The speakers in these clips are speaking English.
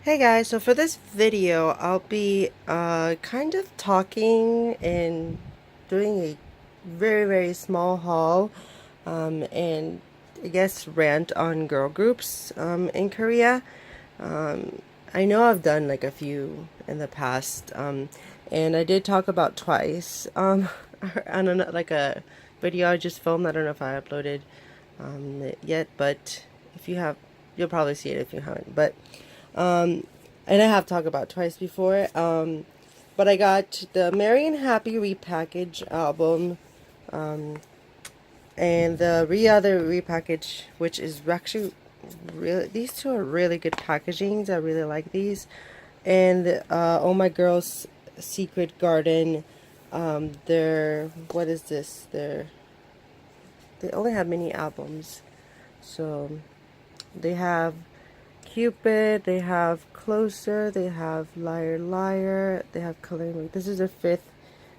Hey guys, so for this video, I'll be kind of talking and doing a very small haul and I guess rant on girl groups in Korea. I know I've done like a few in the past and I did talk about twice on like a video I just filmed. I don't know if I uploaded it yet, but if you have, you'll probably see it if you haven't. But um, and I have talked about twice before. But I got the Merry and Happy repackage album, and the other repackage, which is actually really, these two are really good packagings. I really like these. And Oh My Girl's Secret Garden. They're, what is this? They only have mini albums, so they have Cupid, they have Closer, they have Liar Liar, they have Coloring. This is their fifth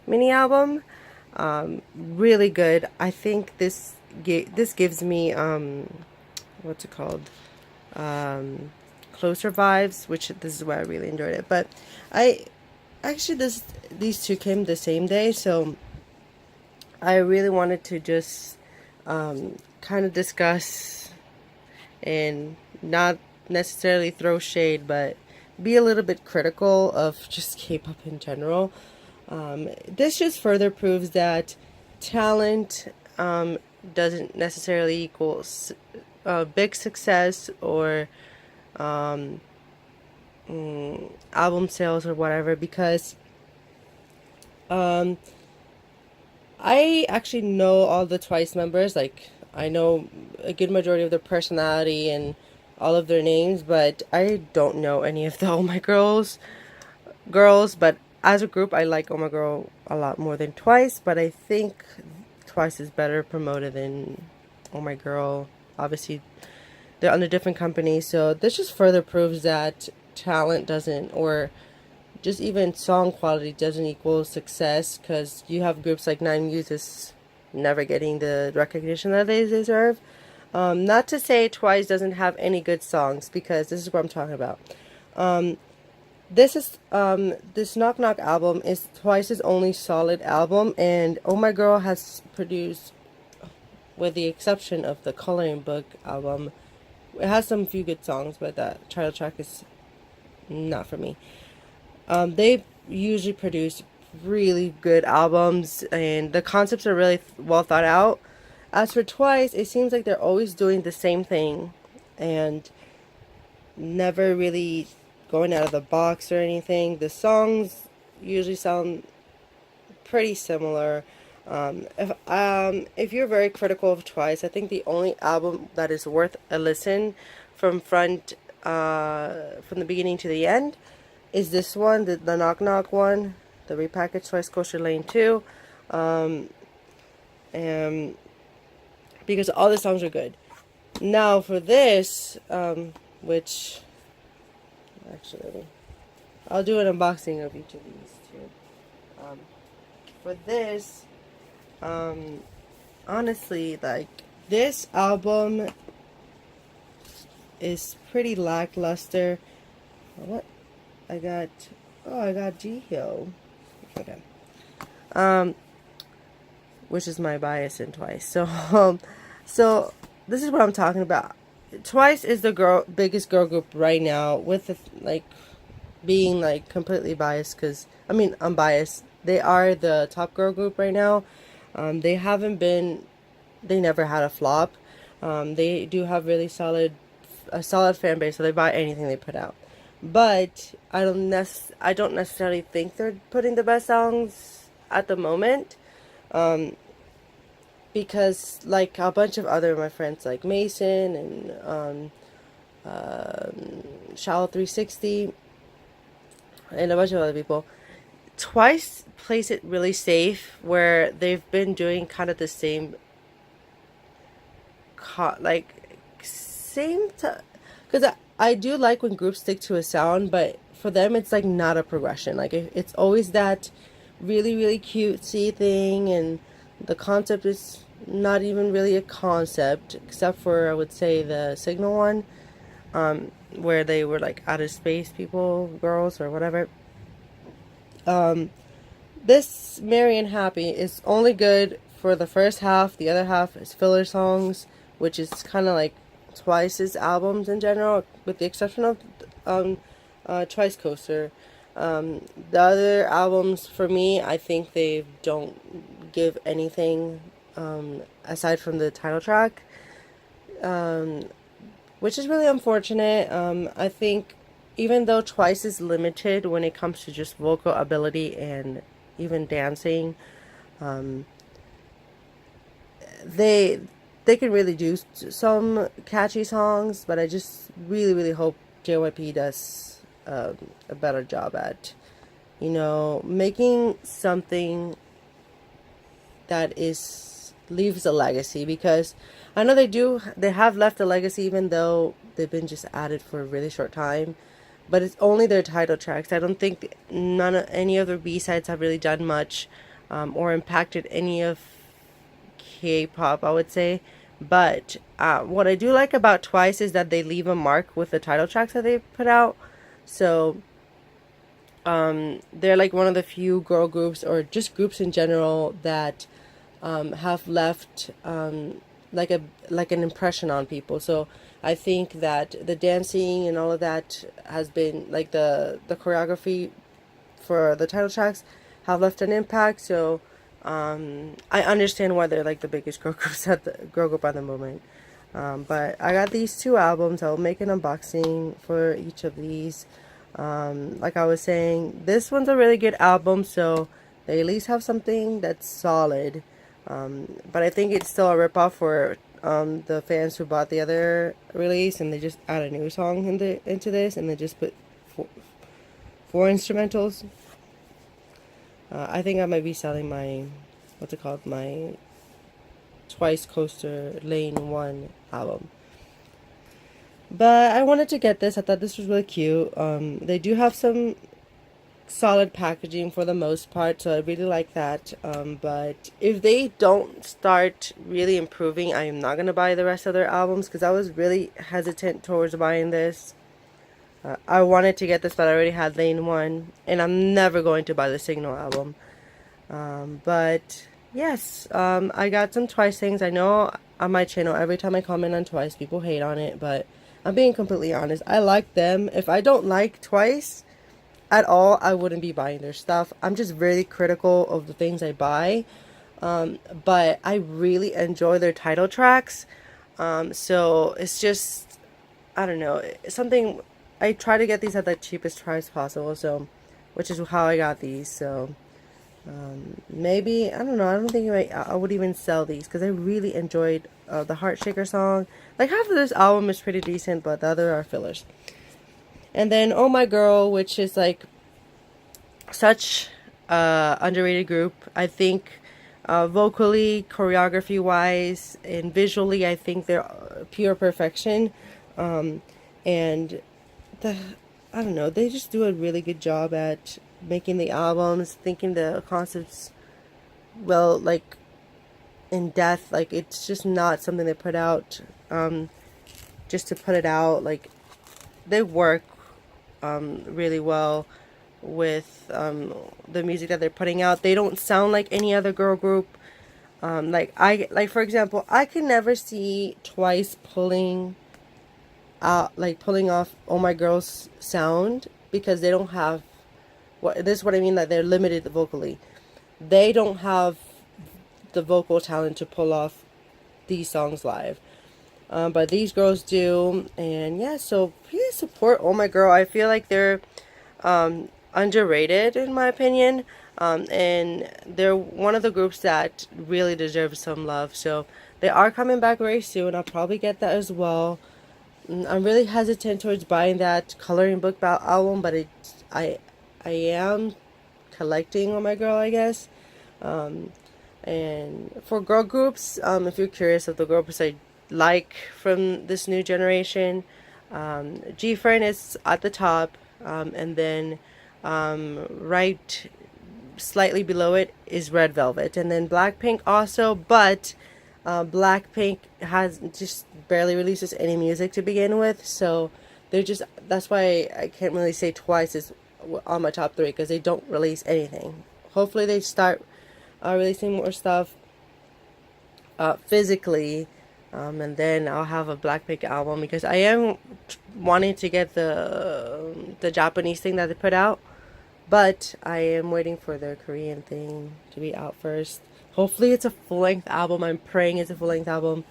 mini album. Really good. I think this gives me what's it called? Closer vibes, which this is why I really enjoyed it. But I actually these two came the same day, so I really wanted to just kind of discuss and not necessarily throw shade, but be a little bit critical of just K-pop in general. This just further proves that talent doesn't necessarily equal big success or album sales or whatever, because um, I actually know all the Twice members. Like, I know a good majority of their personality and all of their names, but I don't know any of the Oh My girls. But as a group, I like Oh My Girl a lot more than Twice. But I think Twice is better promoted than Oh My Girl. Obviously, they're under different companies, so this just further proves that talent doesn't, or just even song quality doesn't equal success, because you have groups like Nine Muses never getting the recognition that they deserve. Not to say Twice doesn't have any good songs, because this is what I'm talking about. This Knock Knock album is Twice's only solid album, and Oh My Girl has produced, with the exception of the Coloring Book album, it has some few good songs, but that title track is not for me. They usually produce really good albums, and the concepts are really well thought out. As for Twice, it seems like they're always doing the same thing and never really going out of the box or anything. The songs usually sound pretty similar. If you're very critical of Twice, I think the only album that is worth a listen from from the beginning to the end is this one, the Knock Knock one, the repackaged Twice Coaster Lane 2, and because all the songs are good. Now for this, which actually I'll do an unboxing of each of these too. For this, honestly, like, this album is pretty lackluster. What I got? Oh, I got Jihyo. Okay. Which is my bias in Twice. So, so this is what I'm talking about. Twice is the biggest girl group right now, with the, like, being like completely biased, because I mean, I'm biased. They are the top girl group right now. They haven't been. They never had a flop. They do have a solid fan base, so they buy anything they put out. But I don't necessarily think they're putting the best songs at the moment. Because like a bunch of other my friends, like Mason and Shallow 360 and a bunch of other people, Twice plays it really safe, where they've been doing kind of the same like same because I do like when groups stick to a sound, but for them it's like not a progression. Like, it's always that really cutesy thing, and the concept is not even really a concept, except for, I would say, the Signal one. where they were like outer space people, girls or whatever. Um, this Merry and Happy is only good for the first half. The other half is filler songs, which is kind of like Twice's albums in general, with the exception of um, Twice Coaster. The other albums, for me, I think they don't give anything aside from the title track, um, which is really unfortunate. I think even though Twice is limited when it comes to just vocal ability and even dancing, um, they they can really do some catchy songs, but I just really hope JYP does a better job at, making something that is leaves a legacy, because I know they have left a legacy even though they've been just added for a really short time, but it's only their title tracks. I don't think any of their B-sides have really done much, or impacted any of K-pop, I would say. But what I do like about Twice is that they leave a mark with the title tracks that they put out. So they're like one of the few girl groups, or just groups in general, that have left like an impression on people. So I think that the dancing and all of that has been like the choreography for the title tracks have left an impact. So I understand why they're like the biggest girl group at the moment. But I got these two albums. I'll make an unboxing for each of these. Like I was saying, this one's a really good album, so they at least have something that's solid. But I think it's still a ripoff for the fans who bought the other release, and they just add a new song into this, and they just put four instrumentals. I think I might be selling my, what's it called, my Twice Coaster Lane 1 album. But I wanted to get this. I thought this was really cute. They do have some solid packaging for the most part, so I really like that. But if they don't start really improving, I am not going to buy the rest of their albums, because I was really hesitant towards buying this. I wanted to get this, but I already had Lane 1, and I'm never going to buy the Signal album. But yes, I got some Twice things. I know on my channel, every time I comment on Twice, people hate on it, but I'm being completely honest. I like them. If I don't like Twice at all, I wouldn't be buying their stuff. I'm just really critical of the things I buy. But I really enjoy their title tracks. So it's just, I don't know, something. I try to get these at the cheapest price possible, so, which is how I got these. So maybe, I don't know, I don't think I would even sell these, because I really enjoyed the Heart Shaker song. Like, half of this album is pretty decent, but the other are fillers. And then Oh My Girl, which is like such underrated group. I think vocally, choreography wise, and visually, I think they're pure perfection. And I don't know, they just do a really good job at making the albums, thinking the concepts well, like in depth. Like, it's just not something they put out just to put it out. Like, they work really well with the music that they're putting out. They don't sound like any other girl group. Like for example, I can never see Twice pulling off Oh My Girl's sound, because they don't have this is what I mean, that they're limited vocally. They don't have the vocal talent to pull off these songs live. But these girls do, and yeah, so please support Oh My Girl. I feel like they're underrated in my opinion, and they're one of the groups that really deserves some love. So they are coming back very soon. I'll probably get that as well. I'm really hesitant towards buying that coloring book album, but I am collecting Oh My Girl, I guess. And for girl groups, if you're curious of the girl groups I like from this new generation, GFriend is at the top, and then right slightly below it is Red Velvet, and then Blackpink also, but Blackpink has just barely releases any music to begin with, so they're just, that's why I can't really say Twice is on my top three, because they don't release anything. Hopefully they start releasing more stuff physically, and then I'll have a Blackpink album, because I am wanting to get the Japanese thing that they put out, but I am waiting for their Korean thing to be out first. Hopefully it's a full-length album. I'm praying it's a full-length album.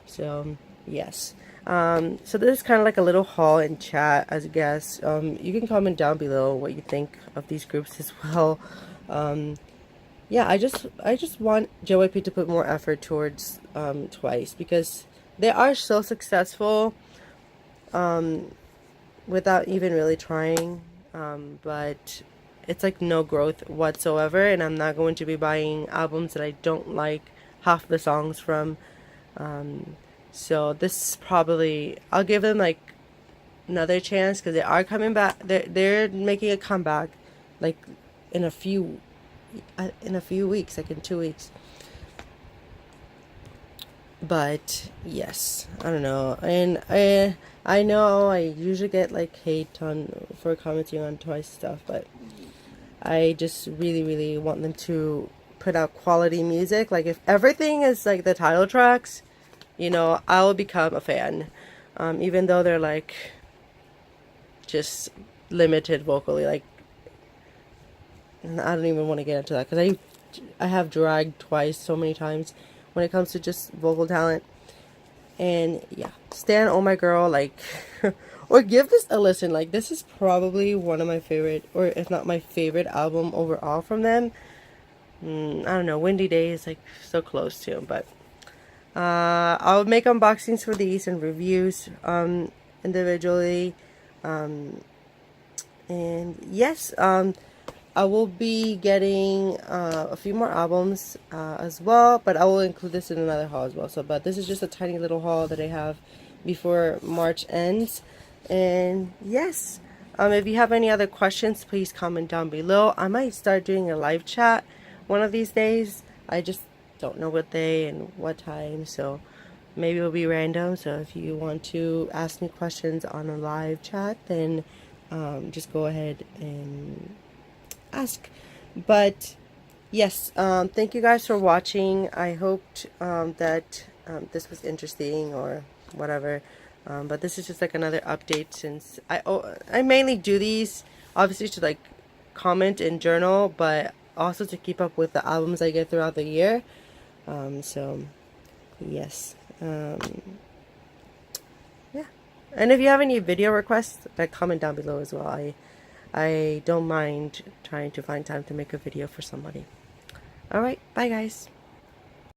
So yes. So this is kind of like a little haul and chat, as a guess. You can comment down below what you think of these groups as well. Yeah, I just want JYP to put more effort towards Twice, because they are so successful without even really trying. But it's like no growth whatsoever, and I'm not going to be buying albums that I don't like half the songs from. So this is probably, I'll give them like another chance, because they are coming back. They're making a comeback, like in a few weeks, like in 2 weeks. But yes, I don't know, and I know I usually get like hate for commenting on Twice stuff, but I just really want them to put out quality music. Like if everything is like the title tracks, you know, I will become a fan. Even though they're like just limited vocally, like, and I don't even want to get into that, because I have dragged Twice so many times when it comes to just vocal talent. And yeah, stan Oh My Girl, like or give this a listen. Like this is probably one of my favorite, or if not my favorite album overall from them. I don't know, Windy Day is like so close to, but I'll make unboxings for these and reviews individually. And yes, I will be getting a few more albums as well, but I will include this in another haul as well. So, but this is just a tiny little haul that I have before March ends. And yes, if you have any other questions, please comment down below. I might start doing a live chat one of these days. I just don't know what day and what time, so maybe it'll be random. So if you want to ask me questions on a live chat, then just go ahead and ask. But yes, thank you guys for watching. I hoped that this was interesting or whatever, but this is just like another update, since I mainly do these obviously to like comment and journal, but also to keep up with the albums I get throughout the year. So yes, yeah, and if you have any video requests, like comment down below as well. I don't mind trying to find time to make a video for somebody. Alright, bye guys.